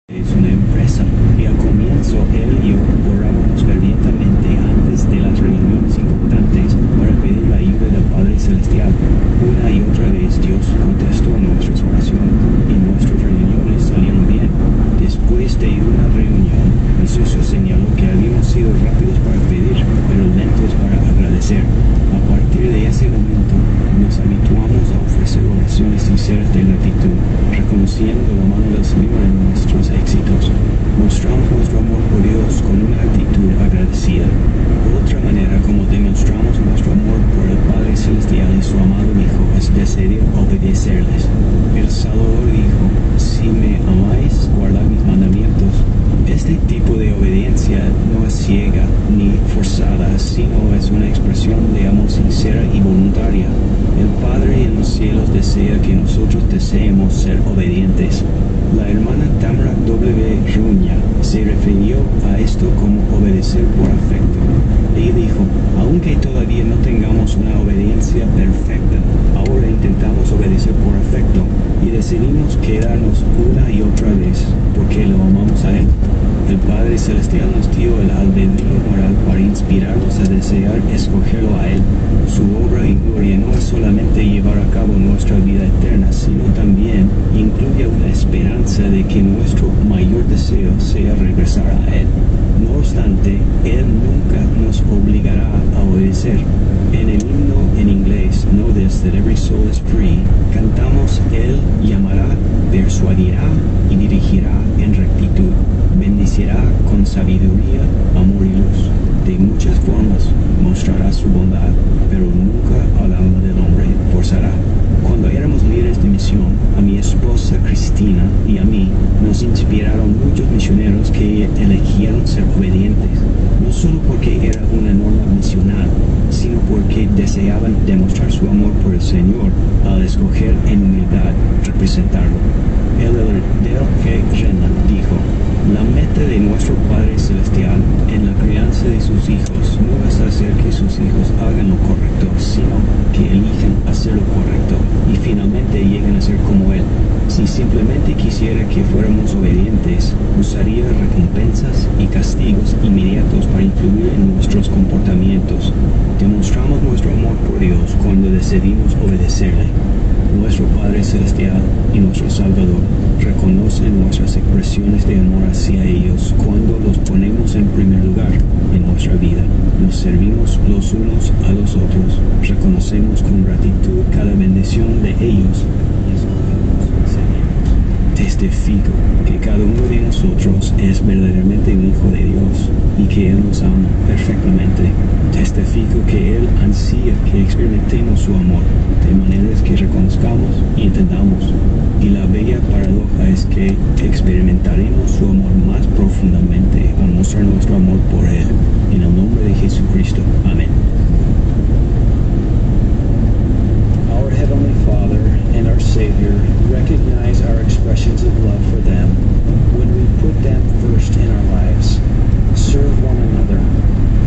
Es una empresa y al comienzo él y yo orábamos fervientemente antes de las reuniones importantes para pedir la ayuda del Padre Celestial. Una y otra vez Dios contestó nuestras oraciones y nuestras reuniones salieron bien. Después de una reunión, mi socio señaló que habíamos sido rápidos para pedir, pero lentos para agradecer. A partir de ese momento, nos habituamos a ofrecer oraciones sinceras de gratitud, reconociendo la mano del Señor en nuestros éxitos. Mostramos nuestro amor por Dios con una actitud agradecida. Otra manera como demostramos nuestro amor por el Padre Celestial y su amado Hijo es decidir obedecerles. El Salvador dijo, si me amáis, guardad mis mandamientos. Este tipo de obediencia no es ciega ni forzada, sino es una expresión de amor sincera y voluntaria. El Padre en los cielos desea que nosotros deseemos ser obedientes. La hermana Tamara W. Ruña se refirió a esto como obedecer por afecto. Ella dijo, aunque todavía no tengamos una obediencia perfecta, ahora intentamos obedecer por afecto y decidimos quedarnos una y otra vez porque lo amamos a Él. El Padre Celestial nos dio el albedrío moral para inspirarnos a desear escogerlo a Él. Su obra y gloria no es solamente llevar a cabo nuestra vida eterna, sino también incluye una esperanza de que nuestro mayor deseo sea regresar a Él. No obstante, Él nunca nos obligará a obedecer. En el himno en inglés, Notice that every soul is free, cantamos Él llamará, persuadirá y dirigirá en rectitud. Bendecirá con sabiduría, amor y luz. De muchas formas mostrará su bondad, pero nunca al alma del hombre forzará. Cuando éramos líderes de misión, a mi esposa Cristina y a mí nos inspiraron muchos misioneros que elegieron ser obedientes, no solo porque era una norma misional, sino porque deseaban demostrar su amor por el Señor al escoger en humildad representarlo. El elder Dale G. Rennan dijo, la meta de nuestro Padre Celestial en la crianza de sus hijos no es hacer que sus hijos hagan lo correcto, sino que elijan hacer lo correcto y finalmente lleguen a ser como Él. Si simplemente quisiera que fuéramos obedientes, usaría recompensas y castigos inmediatos para influir en nuestros comportamientos. Demostramos nuestro amor por Dios cuando decidimos obedecerle. Nuestro Padre Celestial y nuestro Salvador reconocen nuestras expresiones de amor hacia ellos cuando los ponemos en primer lugar en nuestra vida. Nos servimos los unos a los otros, reconocemos con gratitud cada bendición de ellos. Testifico que cada uno de nosotros es verdaderamente un hijo de Dios y que Él nos ama perfectamente. Testifico que Él ansía que experimentemos su amor de maneras que reconozcamos y entendamos. Y la bella paradoja es que experimentaremos su amor más profundamente al mostrar nuestro amor por Él. En el nombre de Jesucristo. Amén. Our Heavenly Father and our Savior recognize our expressions of love for them when we put them first in our lives, serve one another,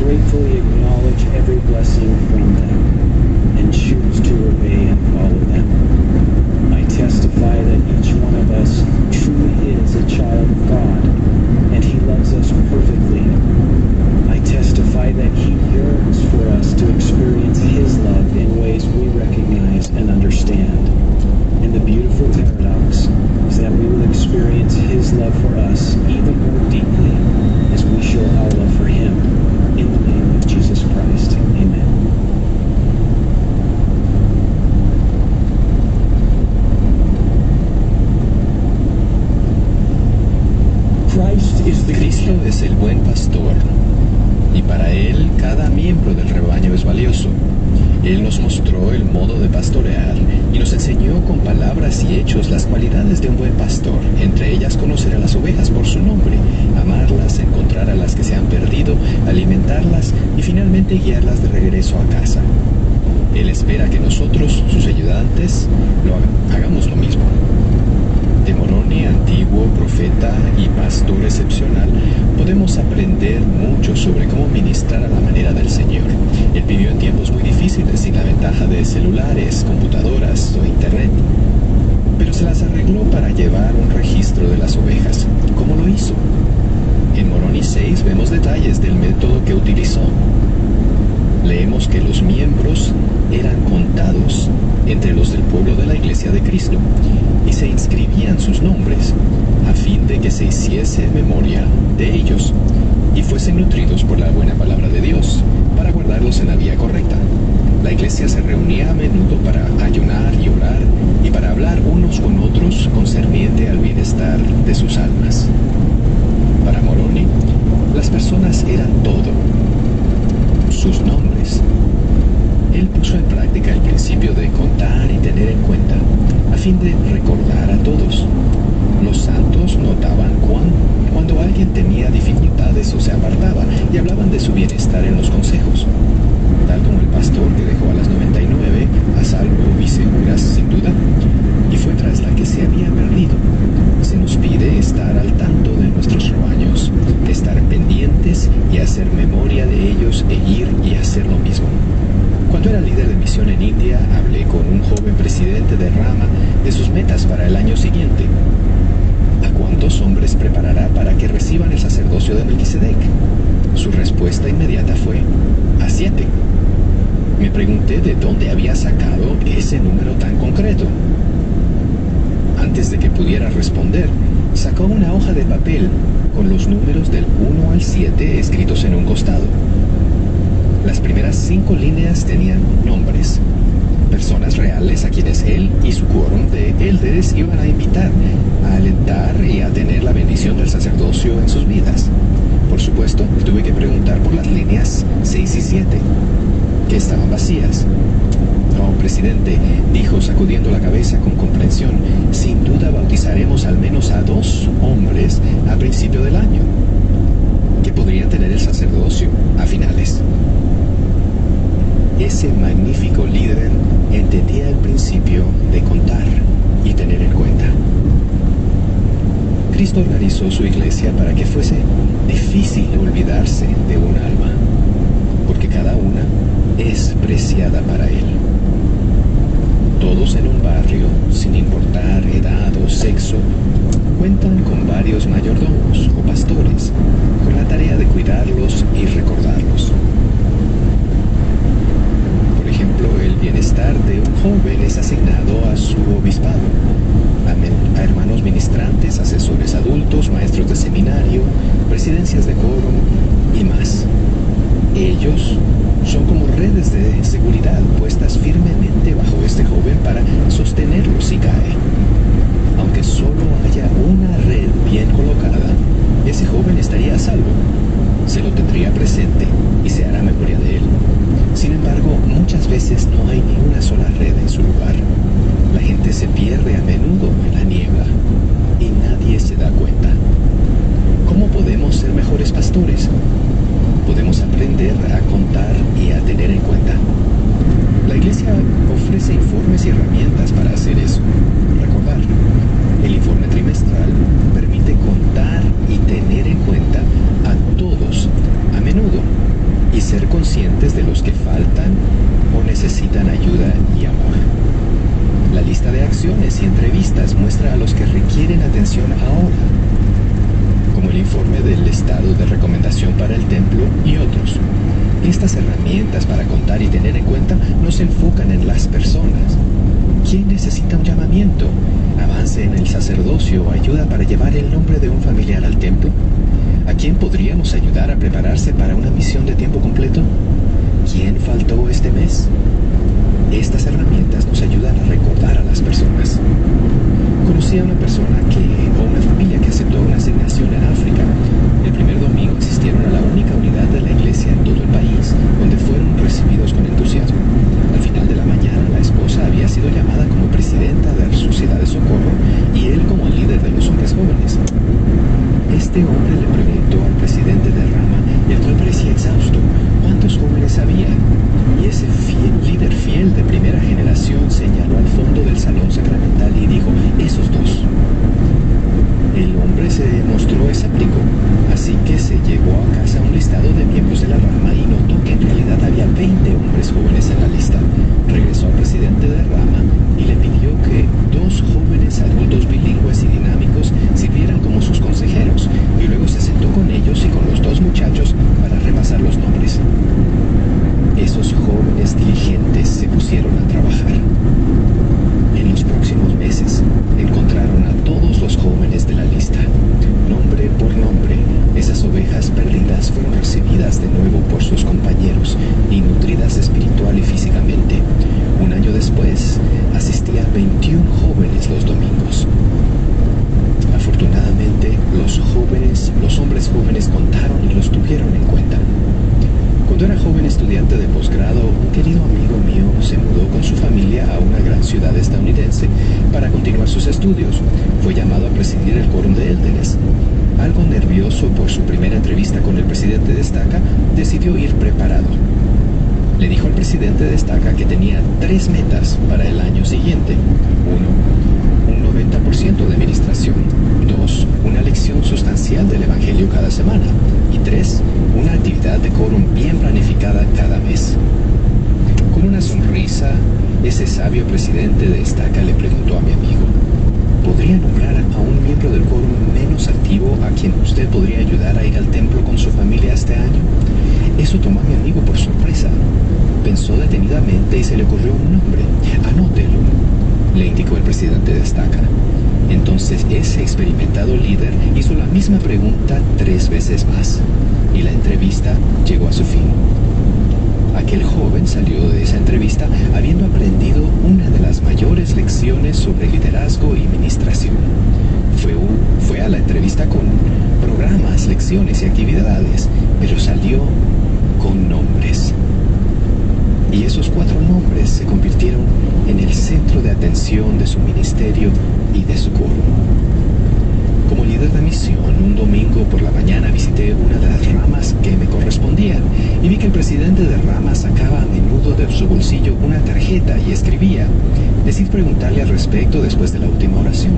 gratefully acknowledge every blessing from them, and choose to obey and follow them. I testify that each one of us truly is a child of God, and He loves us perfectly. I testify that He yearns for us to experience His love in ways we recognize and understand. And the beautiful paradox is that we will experience His love for us even more deeply as we show our love for Him. In the name of Jesus Christ. Amen. Cristo es el buen pastor, y para Él cada miembro del rebaño es valioso. Él nos mostró el modo de pastorear y nos enseñó con palabras y hechos las cualidades de un buen pastor, entre ellas conocer a las ovejas por su nombre, amarlas, encontrar a las que se han perdido, alimentarlas y finalmente guiarlas de regreso a casa. Él espera que nosotros, sus ayudantes, hagamos lo mismo. De Moroni, antiguo profeta y pastor excepcional, podemos aprender mucho sobre cómo ministrar a la manera del Señor. Él vivió en tiempos muy difíciles sin la ventaja de celulares, computadoras o internet, pero se las arregló para llevar un registro de las ovejas. ¿Cómo lo detalles del método que utilizó. Leemos que los miembros eran contados entre los del pueblo de la Iglesia de Cristo y se inscribían sus nombres a fin de que se hiciese memoria de ellos y fuesen nutridos por la buena palabra de Dios para guardarlos en la vía correcta. La iglesia se reunía a menudo para ayunar y orar y para hablar unos con otros concerniente al bienestar de sus almas. Para Moroni, las personas eran todo. Sus nombres. Él puso en práctica el principio de contar y tener en cuenta, a fin de recordar a todos. Los santos notaban cuando alguien tenía dificultades o se apartaba y hablaban de su bienestar en los consejos. Tal como el pastor que dejó a las 99 a salvo y seguras sin duda, y fue tras la que se había perdido. Se nos pide estar al tanto de nuestros rebaños, estar pendientes y hacer memoria de ellos e ir y hacer lo mismo. Cuando era líder de misión en India, hablé con un joven presidente de Rama de sus metas para el año siguiente. ¿A cuántos hombres preparará para que reciban el sacerdocio de Melquisedec? Su respuesta inmediata fue: a 7. Me pregunté de dónde había sacado ese número tan concreto. Antes de que pudiera responder, sacó una hoja de papel con los números del 1 al 7 escritos en un costado. Las primeras 5 líneas tenían nombres, personas reales a quienes él y su quórum de élderes iban a invitar, a alentar y a tener la bendición del sacerdocio en sus vidas. Por supuesto, tuve que preguntar por las líneas 6 y 7, que estaban vacías. Oh, presidente, dijo sacudiendo la cabeza con comprensión, sin duda bautizaremos al menos a 2 hombres a principio del año, que podrían tener el sacerdocio a finales. Ese magnífico líder entendía el principio de contar y tener en cuenta. Cristo organizó su iglesia para que fuese difícil olvidarse de un alma, porque cada una es preciada para él. Todos en un barrio, sin importar edad o sexo, cuentan con varios mayordomos o pastores, con la tarea de cuidarlos y recordarlos. Por ejemplo, el bienestar de un joven es asignado a su obispado, a hermanos ministrantes, asesores adultos, maestros de seminario, presidencias de quórum y más. Ellos son como redes de seguridad puestas firmemente bajo este joven para sostenerlo si cae. Aunque solo haya una red bien colocada, ese joven estaría a salvo. Se lo tendría presente y se hará memoria de él. Sin embargo, muchas veces no hay ni una sola red en su lugar. La gente se pierde a menudo en la niebla y nadie se da cuenta. ¿Cómo podemos ser mejores pastores? Podemos aprender a contar y a tener en cuenta. La iglesia ofrece informes y herramientas para hacer eso. Recordar. El informe trimestral permite contar y tener en cuenta a todos a menudo y ser conscientes de los que faltan o necesitan ayuda y amor. La lista de acciones y entrevistas muestra a los que requieren atención ahora, como el informe del estado de recomendación para el templo y otros. Estas herramientas para contar y tener en cuenta nos enfocan en las personas. ¿Quién necesita un llamamiento, avance en el sacerdocio o ayuda para llevar el nombre de un familiar al templo? ¿A quién podríamos ayudar a prepararse para una misión de tiempo completo? ¿Quién faltó este mes? Estas herramientas nos ayudan a recordar a las personas. Conocí a una persona o una familia que aceptó una asignación en África. El primer domingo asistieron a la única unidad de la iglesia en todo el país, donde fueron recibidos con entusiasmo. Al final de la mañana, la esposa había sido llamada como presidenta de la Sociedad de Socorro y él como el líder de los hombres jóvenes. Este hombre le preguntó al presidente de Rama, el cual parecía exhausto, ¿cuántos jóvenes había? Y ese líder fiel de primera generación señaló al fondo del salón sacramental y dijo, esos 2. El hombre se mostró escéptico, así que se llevó a casa un listado de miembros de la Rama y notó que en realidad había 20 hombres jóvenes en la lista. Regresó al presidente de Rama y le pidió que 2 jóvenes adultos bilingües y dinámicos sirvieran como sus consejeros, y luego se sentó con ellos y con los 2 muchachos estudiante de posgrado, un querido amigo mío se mudó con su familia a una gran ciudad estadounidense para continuar sus estudios. Fue llamado a presidir el quórum de élderes. Algo nervioso por su primera entrevista con el presidente de Estaca, decidió ir preparado. Le dijo al presidente de Estaca que tenía 3 metas para el año siguiente. 1. Un 90% de administración. 2. Una lección sustancial del Evangelio cada semana. Y 3. Una actividad de quórum bien planificada cada mes. Con una sonrisa, ese sabio presidente de Estaca le preguntó a mi amigo: ¿podría nombrar a un miembro del quórum menos activo a quien usted podría ayudar a ir al templo con su familia este año? Eso tomó a mi amigo por sorpresa. Pensó detenidamente y se le ocurrió un nombre. «Anótelo», le indicó el presidente de Estaca. Entonces ese experimentado líder hizo la misma pregunta 3 veces más, y la entrevista llegó a su fin. Aquel joven salió de esa entrevista habiendo aprendido una de las mayores lecciones sobre liderazgo y administración. Fue a la entrevista con programas, lecciones y actividades, pero salió con nombres. Y esos 4 nombres se convirtieron en el centro de atención de su ministerio y de su quórum. Como líder de misión, un domingo por la mañana visité una de las ramas que me correspondían y vi que el presidente de rama sacaba a menudo de su bolsillo una tarjeta y escribía. Decidí preguntarle al respecto después de la última oración.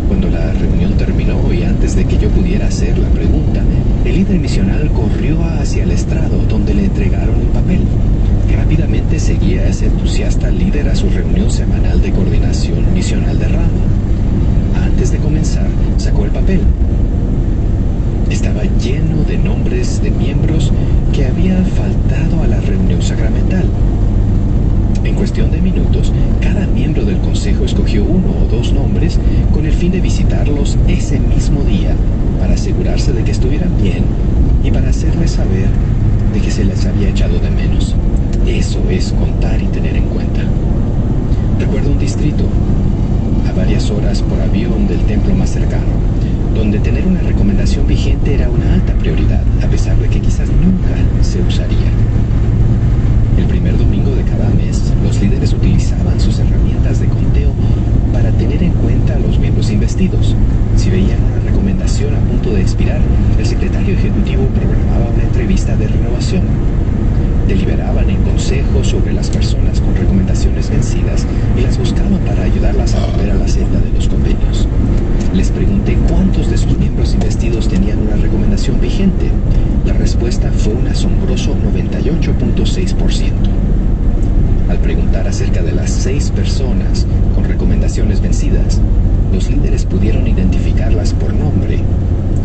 Cuando la reunión terminó y antes de que yo pudiera hacer la pregunta, el líder misional corrió hacia el estrado donde le entregaron el papel. Rápidamente seguía a ese entusiasta líder a su reunión semanal de coordinación misional de rama. Antes de comenzar, sacó el papel. Estaba lleno de nombres de miembros que habían faltado a la reunión sacramental. En cuestión de minutos, cada miembro del consejo escogió 1 o 2 nombres con el fin de visitarlos ese mismo día para asegurarse de que estuvieran bien y para hacerles saber de que se les había echado de menos. Eso es contar y tener en cuenta. Recuerdo un distrito a varias horas por avión del templo más cercano, donde tener una recomendación vigente era una alta prioridad, a pesar de que quizás nunca se usaría. El primer domingo de cada mes, los líderes utilizaban sus herramientas de conteo para tener en cuenta a los miembros investidos. Si veían una recomendación a punto de expirar, el secretario ejecutivo programaba una entrevista de renovación. Deliberaban en consejo sobre las personas con recomendaciones vencidas y las buscaban para ayudarlas a volver a la senda de los convenios. Les pregunté cuántos de sus miembros investidos tenían una recomendación vigente. La respuesta fue un asombroso 98.6%. Al preguntar acerca de las 6 personas con recomendaciones vencidas, los líderes pudieron identificarlas por nombre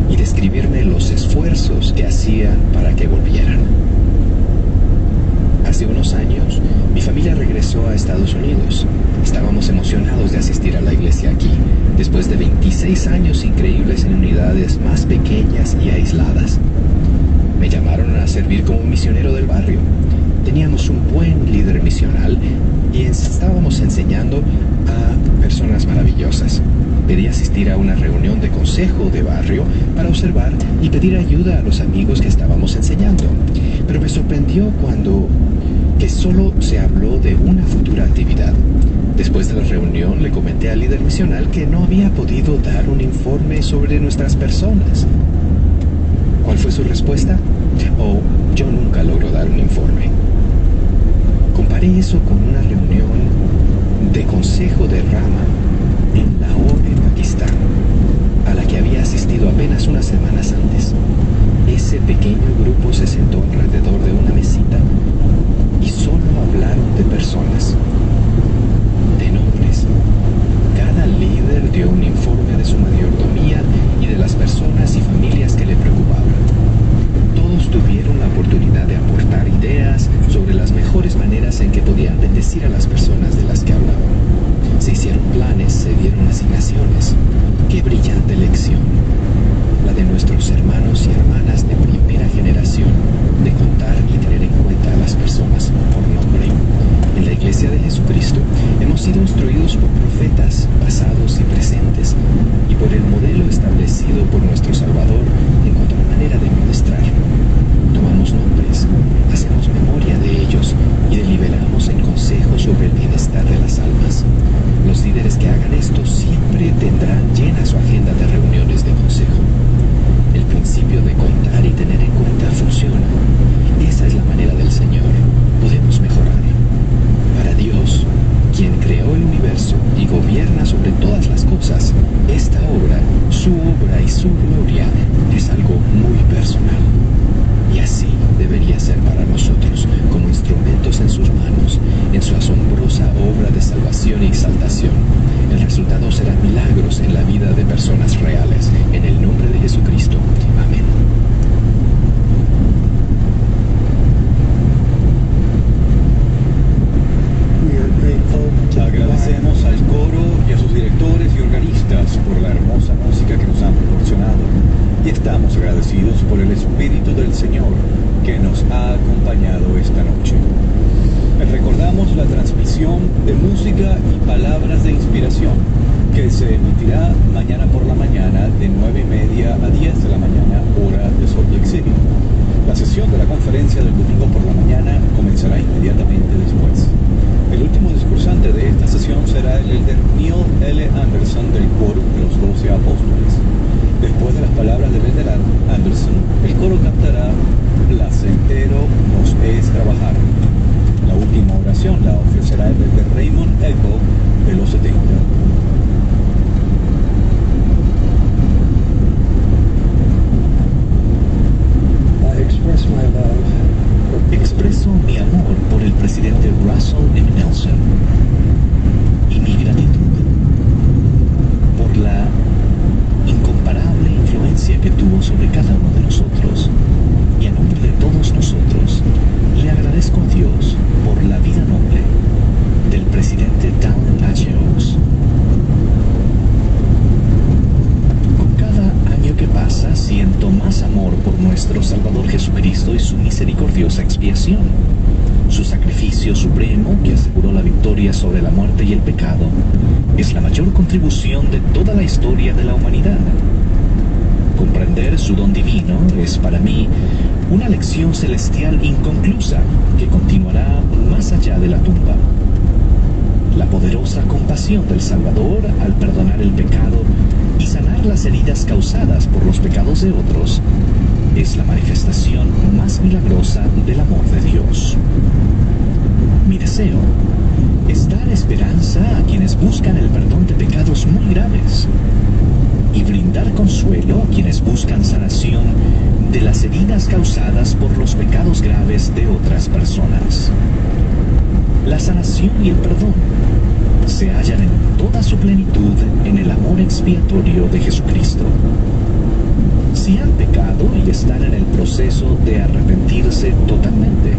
y describirme los esfuerzos que hacían para que volvieran. Hace unos años, mi familia regresó a Estados Unidos. Estábamos emocionados de asistir a la iglesia aquí, después de 26 años increíbles en unidades más pequeñas y aisladas. Me llamaron a servir como misionero del barrio. Teníamos un buen líder misional y estábamos enseñando a personas maravillosas. Pedí asistir a una reunión de consejo de barrio para observar y pedir ayuda a los amigos que estábamos enseñando. Pero me sorprendió que solo se habló de una futura actividad. Después de la reunión le comenté al líder misional que no había podido dar un informe sobre nuestras personas. ¿Cuál fue su respuesta? Oh, yo nunca logro dar un informe. Comparé eso con una reunión de consejo de rama en Lahore, Pakistán, a la que había asistido apenas unas semanas antes. Ese pequeño grupo se sentó alrededor de una mesita y solo hablaron de personas, de nombres. Cada líder dio un informe de su mayordomía y de las personas y familias que le preocupaban. Todos tuvieron la oportunidad de aportar ideas sobre las mejores maneras en que podían bendecir a las personas de las que hablaban. Se hicieron planes, se dieron asignaciones. ¡Qué brillante lección! estamos agradecidos por el Espíritu del Señor que nos ha acompañado esta noche. Recordamos la transmisión de música y palabras de inspiración que se emitirá mañana por la mañana de 9:30 a 10 de la mañana, hora de Salt Lake City. La sesión de la conferencia del domingo por la mañana comenzará inmediatamente después. El último discursante de esta sesión será el elder Neil L. Anderson del coro de los 12 apóstoles. Después de las palabras del elder Anderson, el coro cantará "Placentero nos es trabajar". La última oración la ofrecerá el elder Raymond Echo de los 70. Expreso mi amor por el presidente Russell M. Nelson y mi gratitud por la incomparable influencia que tuvo sobre cada uno de nosotros. Y a nombre de todos nosotros, le agradezco a Dios por la vida noble del presidente Dallin H. Oaks. Que pasa, siento más amor por nuestro Salvador Jesucristo y su misericordiosa expiación. Su sacrificio supremo, que aseguró la victoria sobre la muerte y el pecado, es la mayor contribución de toda la historia de la humanidad. Comprender su don divino es para mí una lección celestial inconclusa que continuará más allá de la tumba. La poderosa compasión del Salvador al perdonar el pecado y sanar las heridas causadas por los pecados de otros es la manifestación más milagrosa del amor de Dios. Mi deseo es dar esperanza a quienes buscan el perdón de pecados muy graves y brindar consuelo a quienes buscan sanación de las heridas causadas por los pecados graves de otras personas. La sanación y el perdón se hallan en toda su plenitud en el amor expiatorio de Jesucristo. Si han pecado y están en el proceso de arrepentirse totalmente,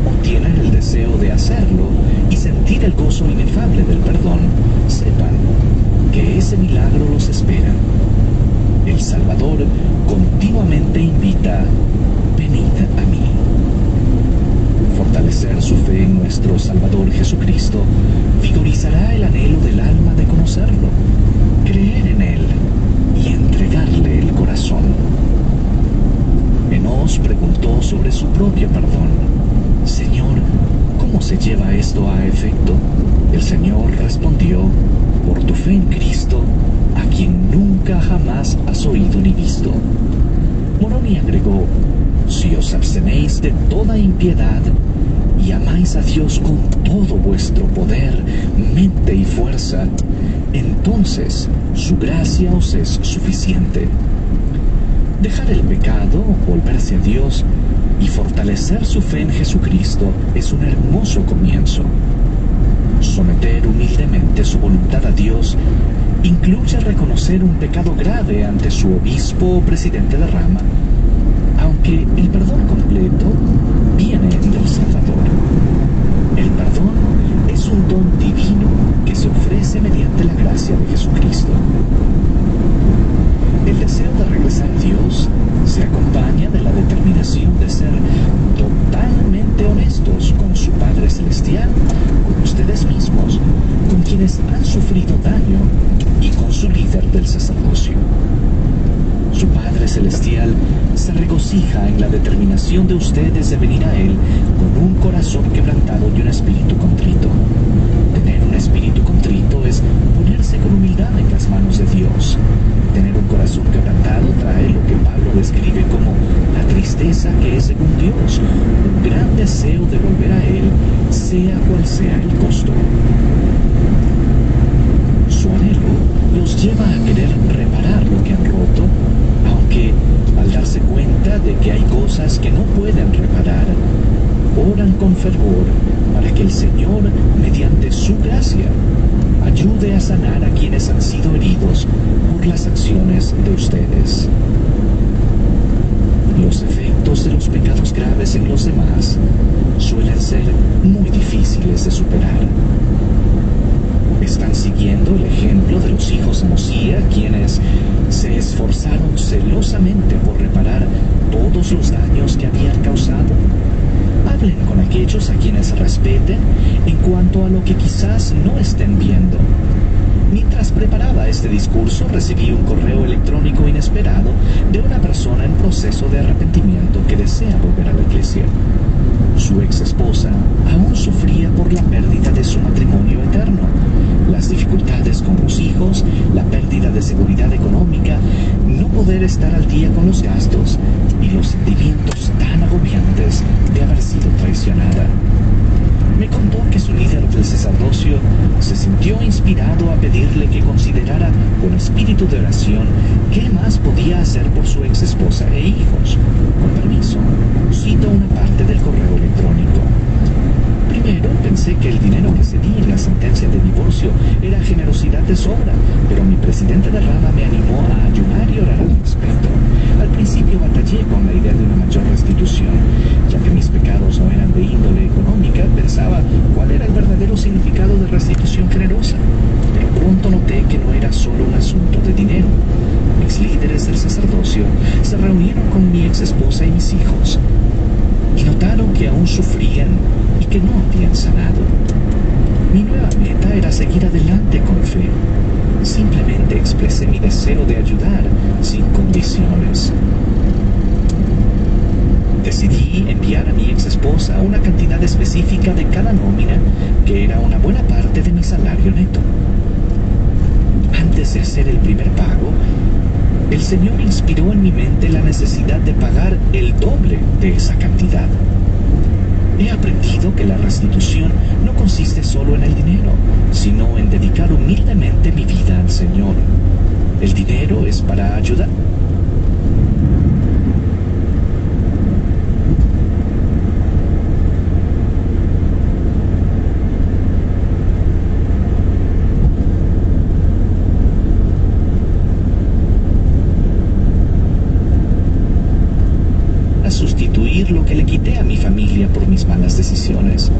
o tienen el deseo de hacerlo y sentir el gozo inefable del perdón, sepan que ese milagro los espera. El Salvador continuamente invita: venid a mí. Fortalecer su fe en nuestro Salvador Jesucristo vigorizará el anhelo del alma de conocerlo, creer en Él y entregarle el corazón. Enos preguntó sobre su propio perdón: Señor, ¿cómo se lleva esto a efecto? El Señor respondió: por tu fe en Cristo, a quien nunca jamás has oído ni visto. Moroni agregó: si os abstenéis de toda impiedad y amáis a Dios con todo vuestro poder, mente y fuerza, entonces su gracia os es suficiente. Dejar el pecado, volverse a Dios y fortalecer su fe en Jesucristo es un hermoso comienzo. Someter humildemente su voluntad a Dios incluye reconocer un pecado grave ante su obispo o presidente de rama, aunque el perdón completo viene del Salvador. El perdón es un don divino que se ofrece mediante la gracia de Jesucristo. El deseo de regresar a Dios se acompaña de la determinación de ser totalmente honestos con su Padre Celestial, con ustedes mismos, con quienes han sufrido daño y con su líder del sacerdocio. Su Padre Celestial se regocija en la determinación de ustedes de venir a Él con un corazón quebrantado y un espíritu contrito. Tener un espíritu contrito es ponerse con humildad en las manos de Dios. Tener un corazón quebrantado trae lo que Pablo describe como la tristeza que es según Dios, un gran deseo de volver a Él, sea cual sea el costo. Su anhelo los lleva a querer reparar lo que han roto, aunque al darse cuenta de que hay cosas que no pueden reparar, oran con fervor para que el Señor, mediante su gracia, ayude a sanar a quienes han sido heridos por las acciones de ustedes. Los efectos de los pecados graves en los demás suelen ser muy difíciles de superar. Están siguiendo el ejemplo de los hijos de Mosía, quienes se esforzaron celosamente amorosamente por reparar todos los daños que habían causado. Hablen con aquellos a quienes respeten en cuanto a lo que quizás no estén viendo. Mientras preparaba este discurso, recibí un correo electrónico inesperado de una persona en proceso de arrepentimiento que desea volver a la iglesia. Su ex esposa aún sufría por la pérdida de su matrimonio eterno, las dificultades con los hijos, la pérdida de seguridad económica, no poder estar al día con los gastos y los sentimientos tan agobiantes de haber sido traicionada. Me contó que su líder del sacerdocio se sintió inspirado a pedirle que considerara con espíritu de oración qué más podía hacer por su ex esposa e hijos. Con permiso, cito una parte del correo electrónico. Primero pensé que el dinero que cedí en la sentencia de divorcio era generosidad de sobra, pero mi presidente de rama me animó a ayunar y orar al respecto. Al principio batallé con la idea de una mayor restitución, ya que mis pecados no eran de índole económica. Pensaba cuál era el verdadero significado de restitución generosa, pero pronto noté que no era solo un asunto de dinero. Mis líderes del sacerdocio se reunieron con mi ex esposa y mis hijos y notaron que aún sufrían y que no habían sanado. Mi nueva meta era seguir adelante con fe. Simplemente expresé mi deseo de ayudar sin condiciones. Decidí enviar a mi ex esposa una cantidad específica de cada nómina, que era una buena parte de mi salario neto. Antes de hacer el primer pago, el Señor inspiró en mi mente la necesidad de pagar el doble de esa cantidad. He aprendido que la restitución no consiste solo en el dinero, sino en dedicar humildemente mi vida al Señor. El dinero es para ayudar. Lo que le quité a mi familia por mis malas decisiones.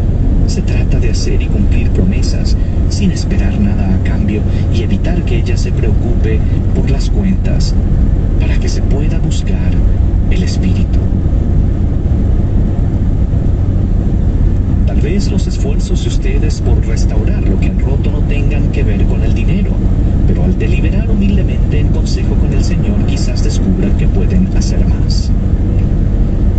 Se trata de hacer y cumplir promesas sin esperar nada a cambio y evitar que ella se preocupe por las cuentas para que se pueda buscar el espíritu. Tal vez los esfuerzos de ustedes por restaurar lo que han roto no tengan que ver con el dinero, pero al deliberar humildemente en consejo con el Señor, quizás descubran que pueden hacer más.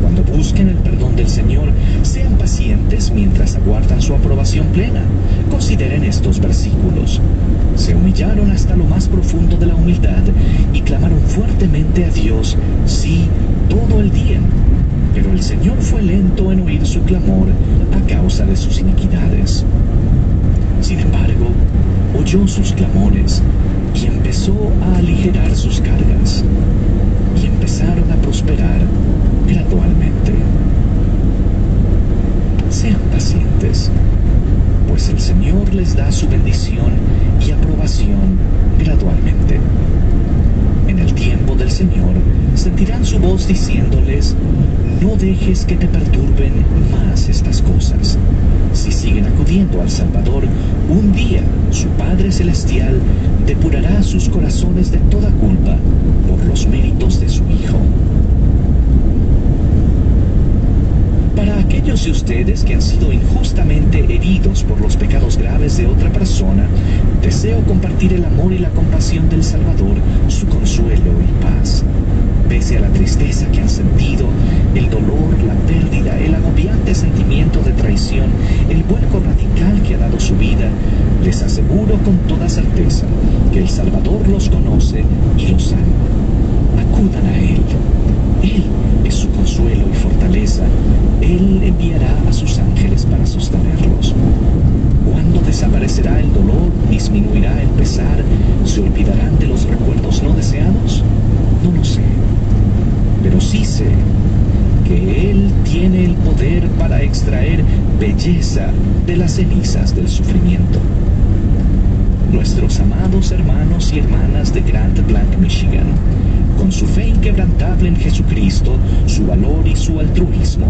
Cuando busquen el perdón del Señor, sean pacientes mientras aguardan su aprobación plena. Consideren estos versículos. Se humillaron hasta lo más profundo de la humildad y clamaron fuertemente a Dios, sí, todo el día. Pero el Señor fue lento en oír su clamor a causa de sus iniquidades. Sin embargo, oyó sus clamores y empezó a aligerar sus cargas. Y empezaron a prosperar gradualmente. Sean pacientes, pues el Señor les da su bendición y aprobación gradualmente. En el tiempo del Señor sentirán su voz diciéndoles: no dejes que te perturben más estas cosas. Si siguen acudiendo al Salvador, un día su Padre Celestial depurará sus corazones de toda culpa por los méritos de su Hijo. Para aquellos de ustedes que han sido injustamente heridos por los pecados graves de otra persona, deseo compartir el amor y la compasión del Salvador, su consuelo y paz. Pese a la tristeza que han sentido, el dolor, la pérdida, el agobiante sentimiento de traición, el vuelco radical que ha dado su vida, les aseguro con toda certeza que el Salvador los conoce y los ama. Acudan a Él. Él es su consuelo y fortaleza. Él enviará a sus ángeles para sostenerlos. ¿Cuándo desaparecerá el dolor? ¿Disminuirá el pesar? ¿Se olvidarán de los recuerdos no deseados? No lo sé. Pero sí sé que Él tiene el poder para extraer belleza de las cenizas del sufrimiento. Nuestros amados hermanos y hermanas de Grand Blanc, Michigan, con su fe inquebrantable en Jesucristo, su valor y su altruismo,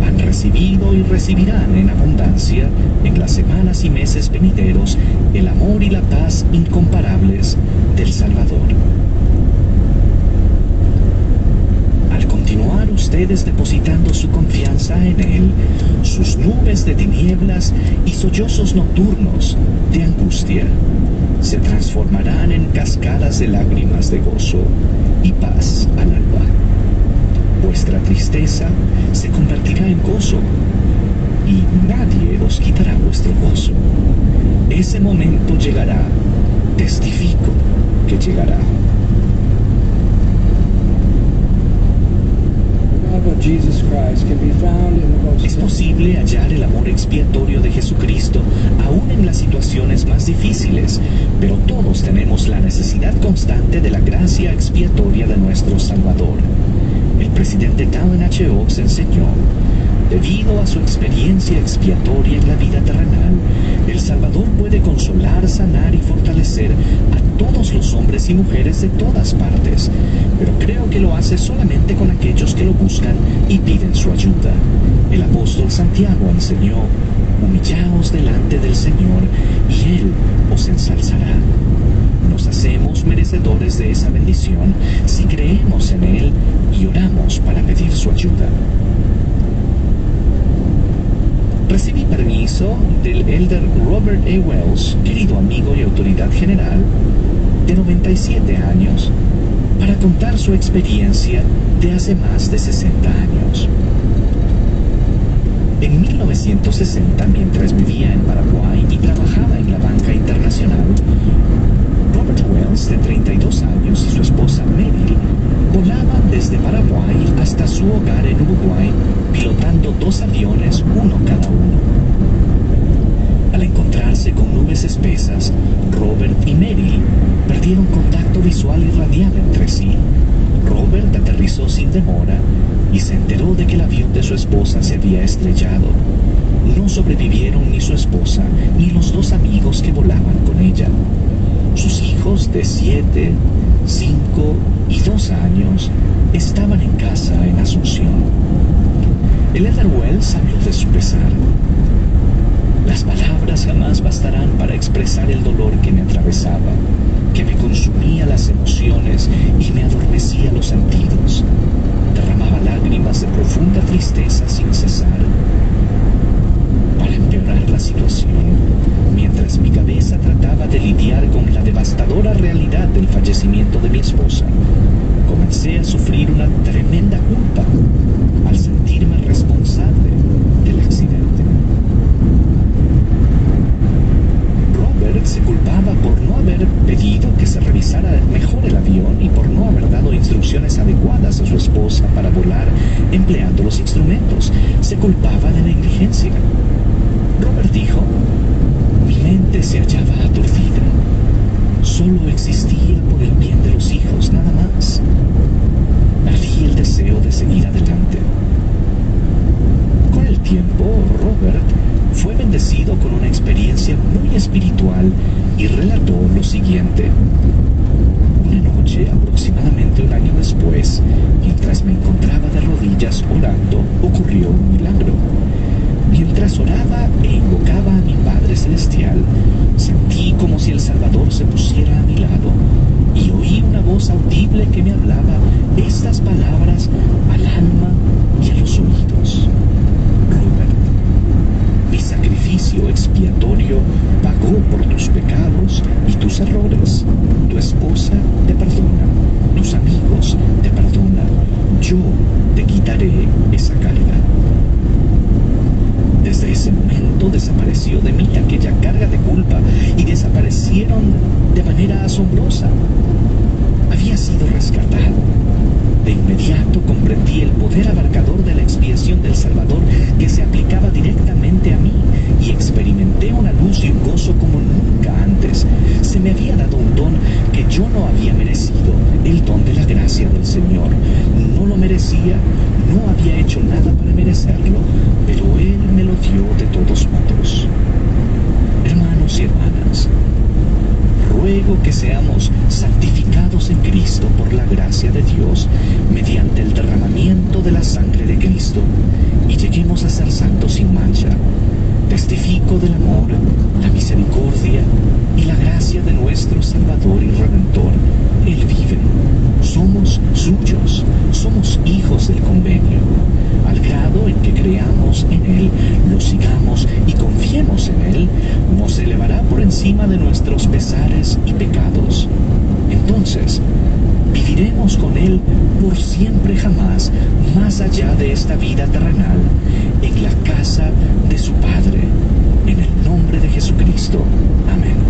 han recibido y recibirán en abundancia, en las semanas y meses venideros, el amor y la paz incomparables del Salvador. ustedes depositando su confianza en Él, sus nubes de tinieblas y sollozos nocturnos de angustia se transformarán en cascadas de lágrimas de gozo y paz al alba. Vuestra tristeza se convertirá en gozo y nadie os quitará vuestro gozo. Ese momento llegará, testifico que llegará. Es posible hallar el amor expiatorio de Jesucristo aún en las situaciones más difíciles, pero todos tenemos la necesidad constante de la gracia expiatoria de nuestro Salvador. El presidente Dallin H. Oaks enseñó: debido a su experiencia expiatoria en la vida terrenal, el Salvador puede consolar, sanar y fortalecer a todos los hombres y mujeres de todas partes, pero creo que lo hace solamente con aquellos que lo buscan y piden su ayuda. El apóstol Santiago enseñó: humillaos delante del Señor y Él os ensalzará. Nos hacemos merecedores de esa bendición si creemos en Él y oramos para pedir su ayuda. Recibí permiso del elder Robert A. Wells, querido amigo y autoridad general, de 97 años, para contar su experiencia de hace más de 60 años. En 1960, mientras vivía en Paraguay y trabajaba en la banca internacional, Robert Wells, de 32 años, y su esposa Mary volaban desde Paraguay hasta su hogar en Uruguay, pilotando 2 aviones, uno cada uno. Al encontrarse con nubes espesas, Robert y Mary perdieron contacto visual y radial entre sí. Robert aterrizó sin demora y se enteró de que el avión de su esposa se había estrellado. No sobrevivieron ni su esposa ni los 2 amigos que volaban con ella. Sus hijos de 7, 5 y 2 años estaban en casa en Asunción. El elder Wells habló de su pesar. Las palabras jamás bastarán para expresar el dolor que me atravesaba, que me consumía las emociones y me adormecía los sentidos. Derramaba lágrimas de profunda tristeza sin cesar. Para empeorar la situación, mientras mi cabeza trataba de lidiar con la devastadora realidad del fallecimiento de mi esposa, comencé a sufrir una tremenda culpa al sentirme responsable del accidente. Robert se culpaba por no haber pedido que se revisara mejor el avión y por no haber dado instrucciones adecuadas a su esposa para volar empleando los instrumentos. Se culpaba de negligencia. Robert dijo: mi mente se hallaba aturdida. Solo existía por el bien de los hijos, nada más. Perdí el deseo de seguir adelante. Con el tiempo, Robert fue bendecido con una experiencia muy espiritual y relató lo siguiente. Una noche, aproximadamente 1 año después, mientras me encontraba de rodillas orando, ocurrió un milagro. Mientras oraba e invocaba a mi Padre Celestial, sentí como si el Salvador se pusiera a mi lado y oí una voz audible que me hablaba estas palabras al alma y a los oídos. Robert, mi sacrificio expiatorio pagó por tus pecados y tus errores. Tu esposa te perdona, tus amigos te perdonan. Yo te quitaré esa carga. Desde ese momento desapareció de mí aquella carga de culpa y desaparecieron de manera asombrosa. Había sido rescatado. De inmediato comprendí el poder abarcador de la expiación del Salvador que se aplicaba directamente a mí y experimenté una luz y un gozo como nunca antes. Se me había dado un don que yo no había merecido, el don de la gracia del Señor. No lo merecía, no había hecho nada para merecerlo, pero Él me lo dio de todos modos. Hermanos y hermanas, ruego que seamos santificados en Cristo por la gracia de Dios mediante el derramamiento de la sangre de Cristo y lleguemos a ser santos sin mancha. Testifico del amor, la misericordia y la gracia de nuestro Salvador y Redentor. Él vive. Somos suyos, somos hijos del convenio. de nuestros pesares y pecados. Entonces, viviremos con Él por siempre jamás, más allá de esta vida terrenal, en la casa de su Padre, en el nombre de Jesucristo. Amén.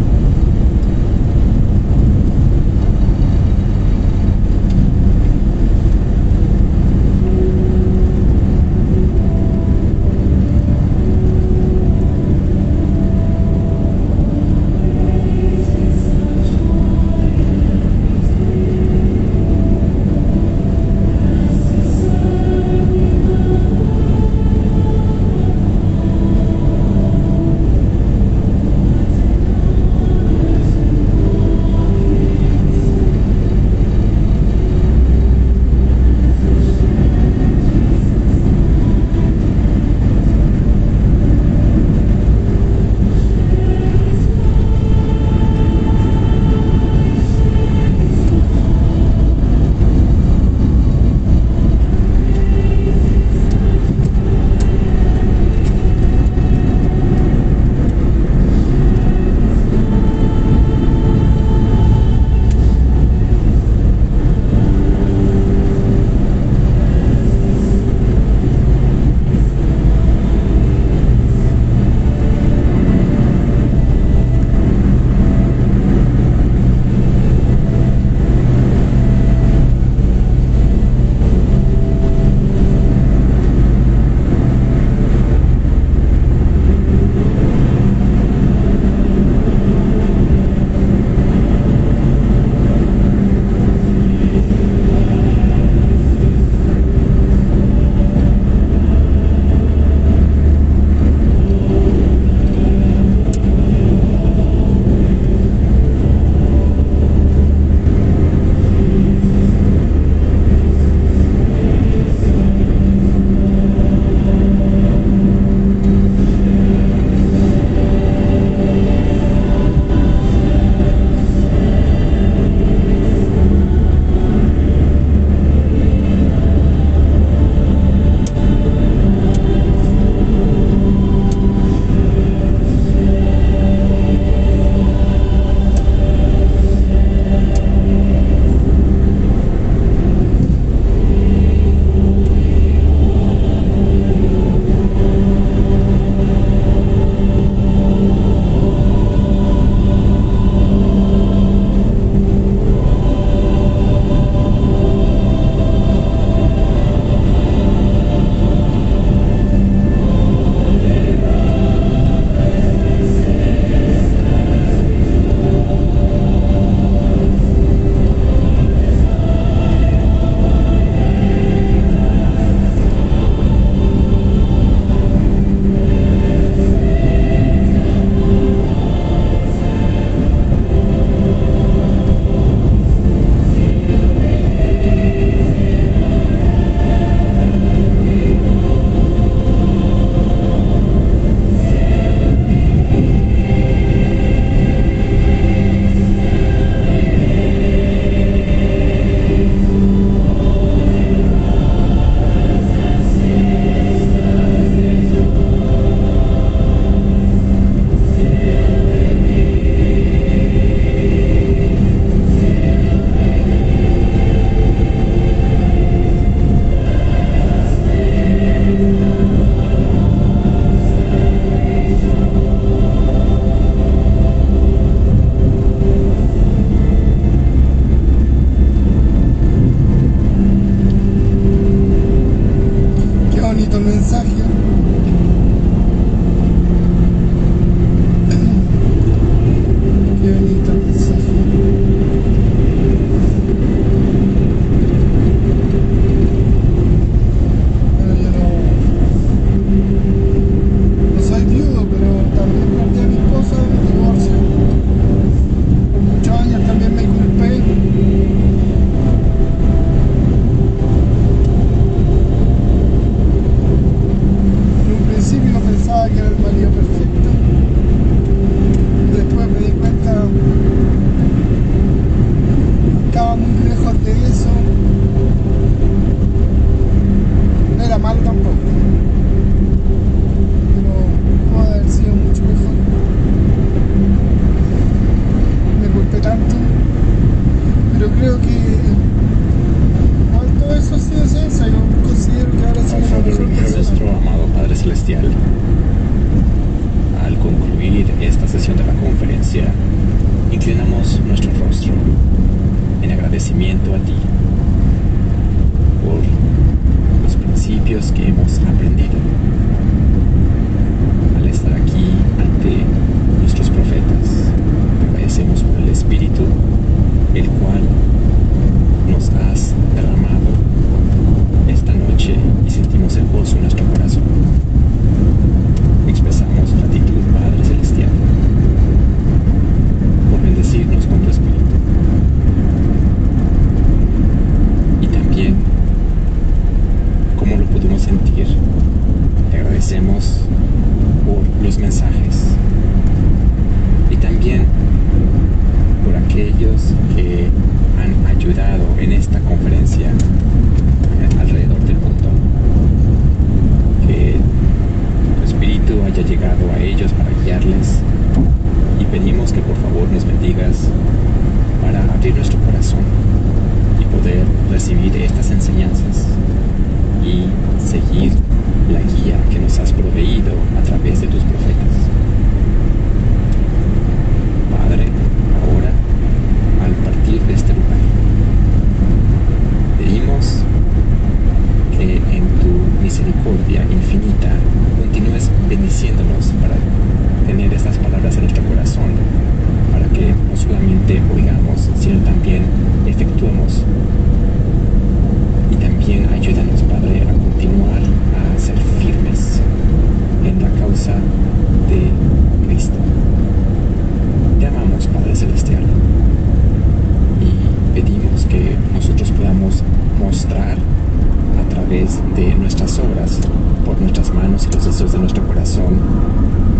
través de nuestras obras, por nuestras manos y los deseos de nuestro corazón,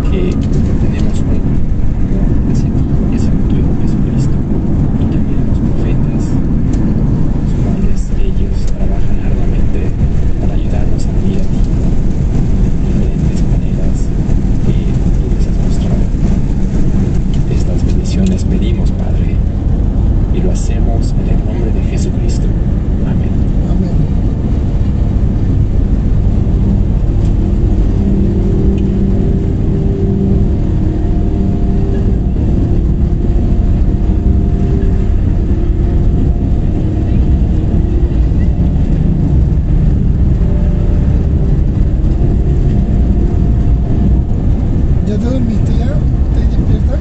que tenemos un amor hacia ti y hacia tu Hijo Jesucristo, y también a los profetas, los cuales ellos trabajan arduamente para ayudarnos a venir a ti de diferentes maneras que tú les has mostrado. Estas bendiciones pedimos, Padre, y lo hacemos en el nombre de Jesucristo. Amén. Amén. ¿Ya te dormiste ya? ¿Estás despierta?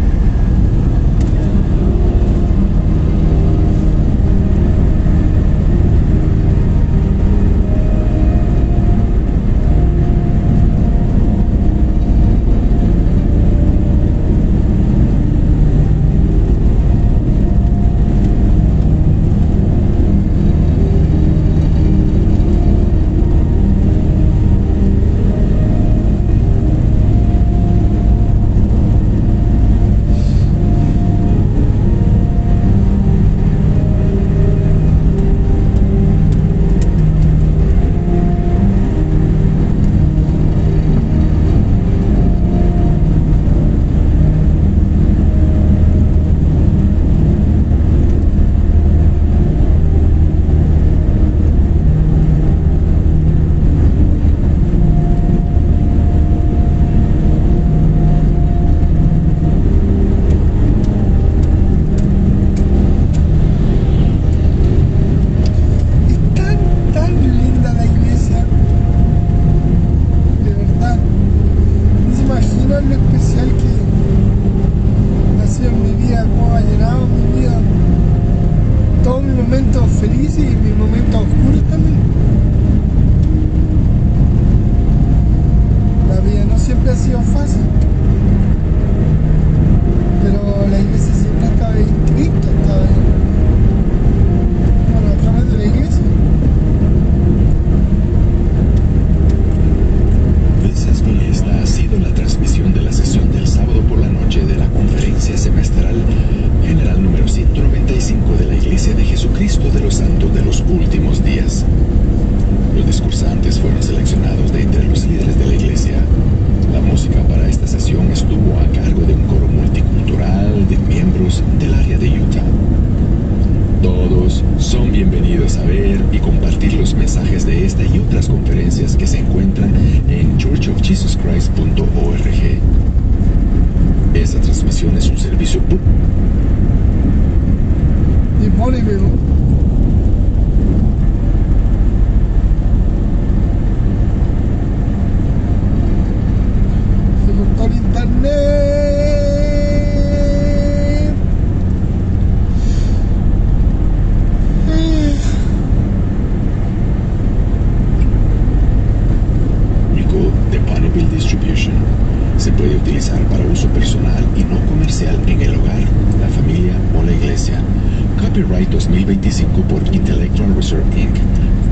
Copyright 2025 por Intellectual Reserve Inc.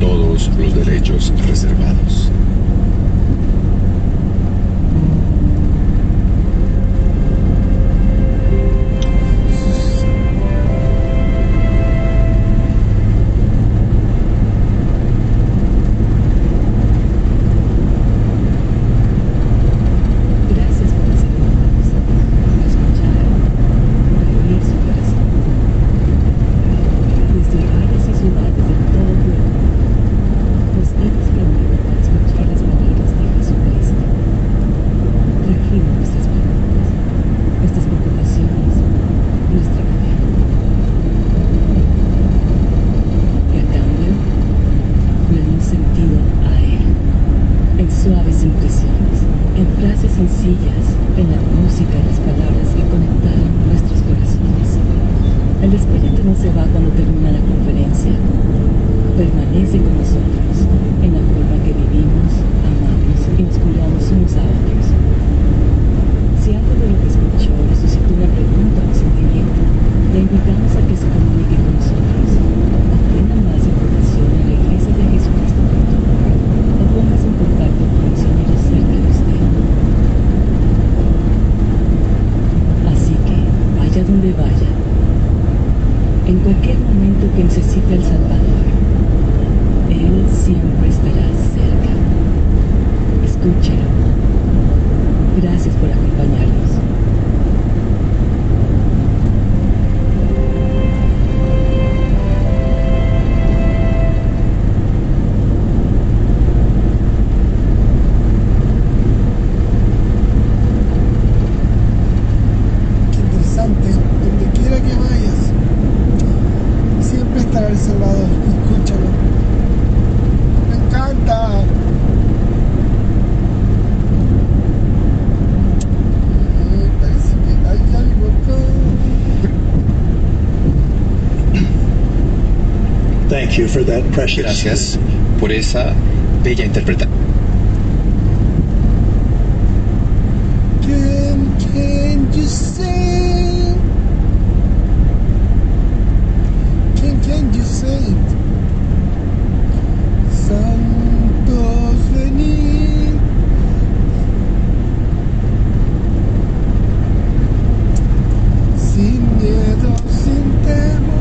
Todos los derechos reservados. Aprenda más información en la Iglesia de Jesucristo. Thank you for that precious. Gracias por esa bella interpretación. Can you say? Can you say it? Santos venid. Sin miedo, sin temor.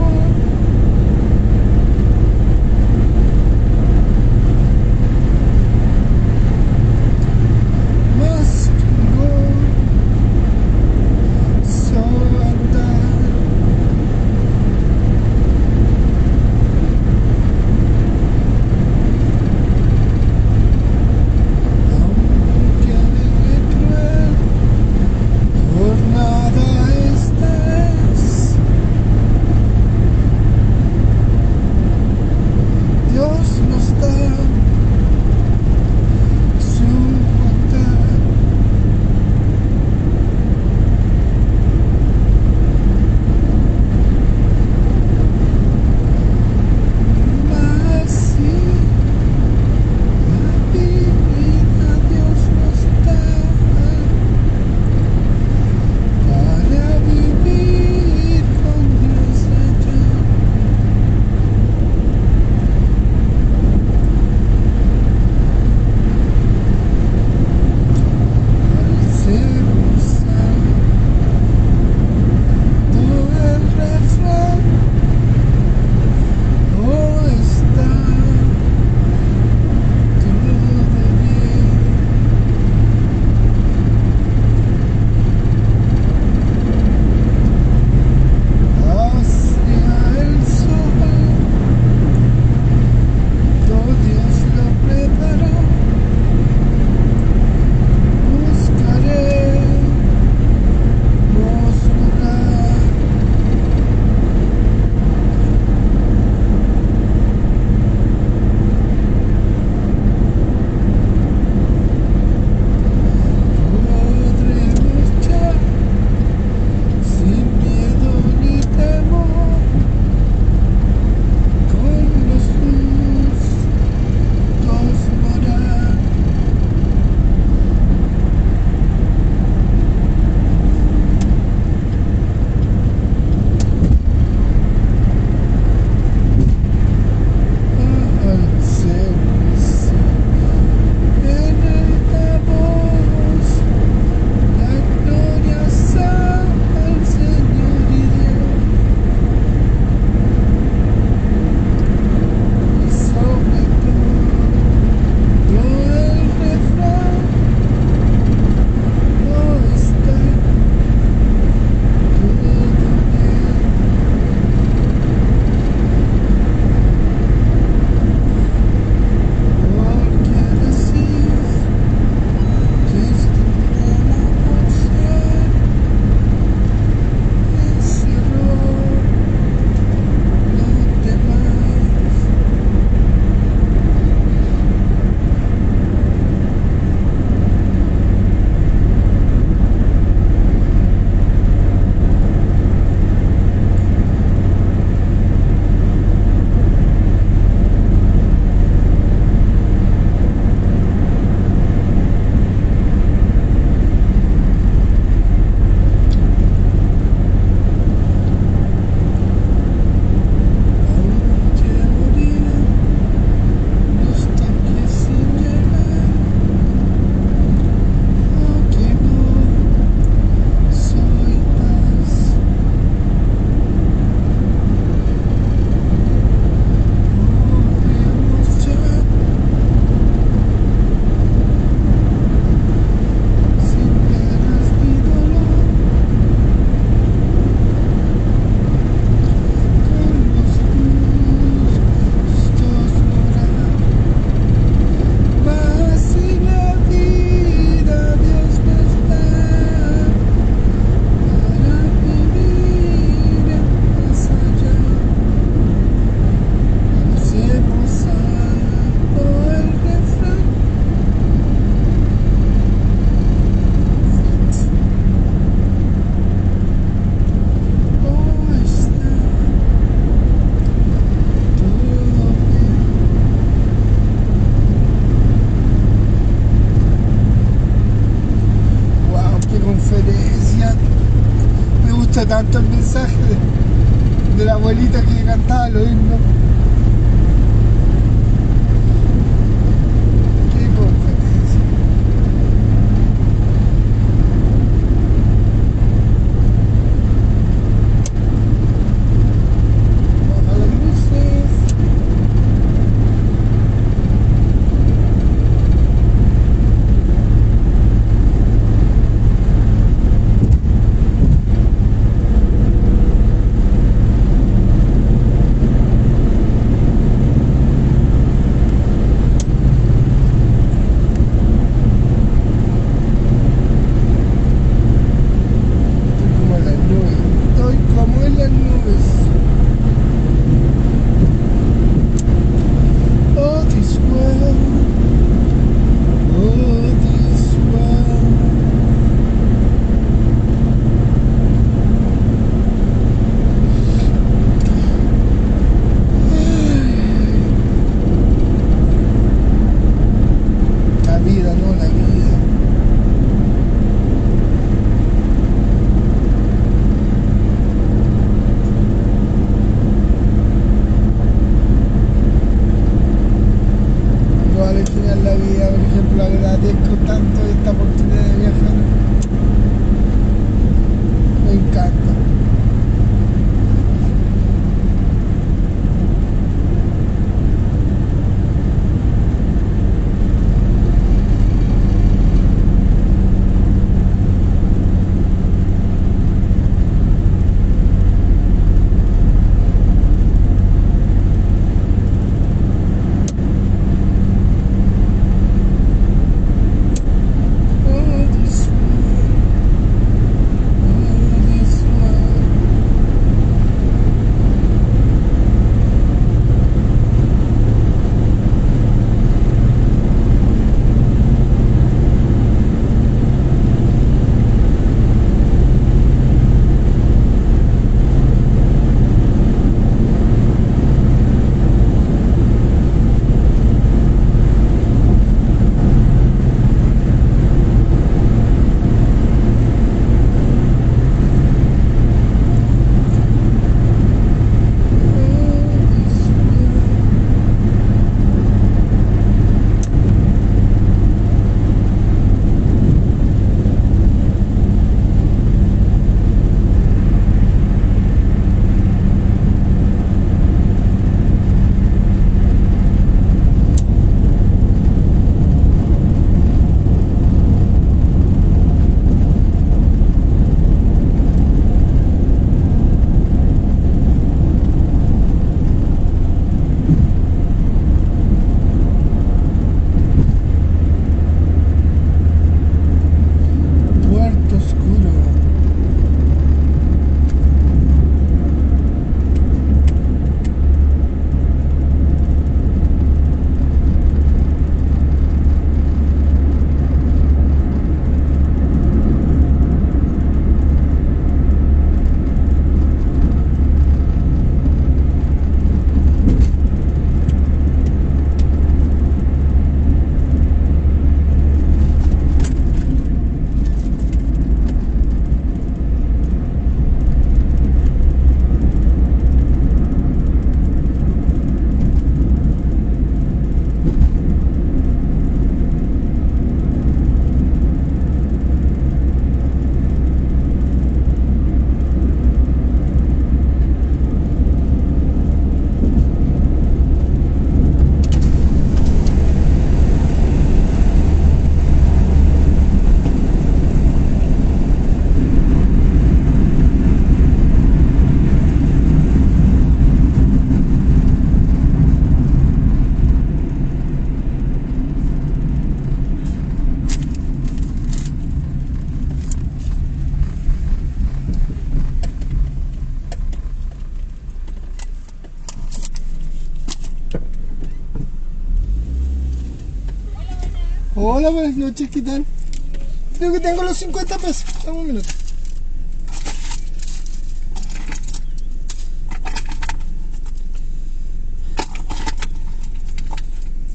gusta tanto el mensaje de la abuelita que cantaba los himnos. Qué conferencia. Baja las luces. Estoy como en las nubes. Oh, this world. Oh, this world. La vida, no la vida. Al final la vida, por ejemplo, agradezco tanto esta oportunidad de viajar. Me encanta. Oh, this world. Oh, this world. Oh, this world. Puerto oscuro. Hola, buenas noches, ¿qué tal? Creo que tengo los 50 pesos. Dame un minuto.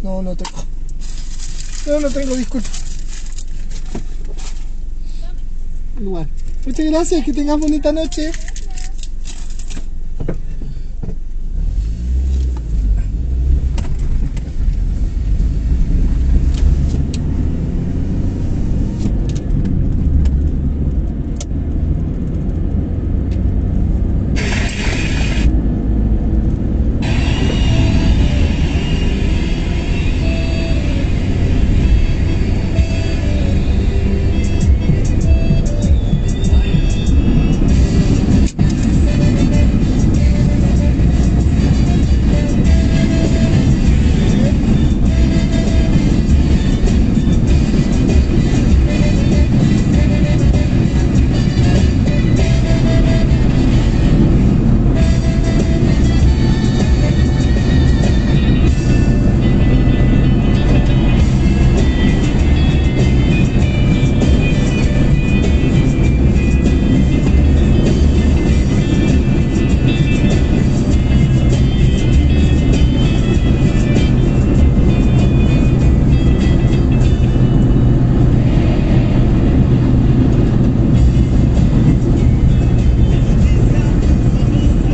No tengo. No tengo, disculpa. Igual. Muchas gracias, que tengas bonita noche.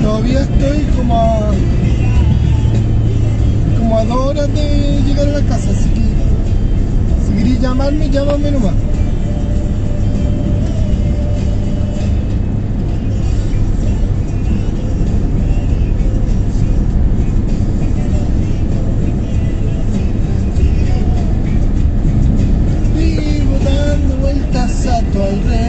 Todavía estoy como a 2 horas de llegar a la casa, así que si queréis llamarme, llámame nomás. Vivo dando vueltas a tu alrededor.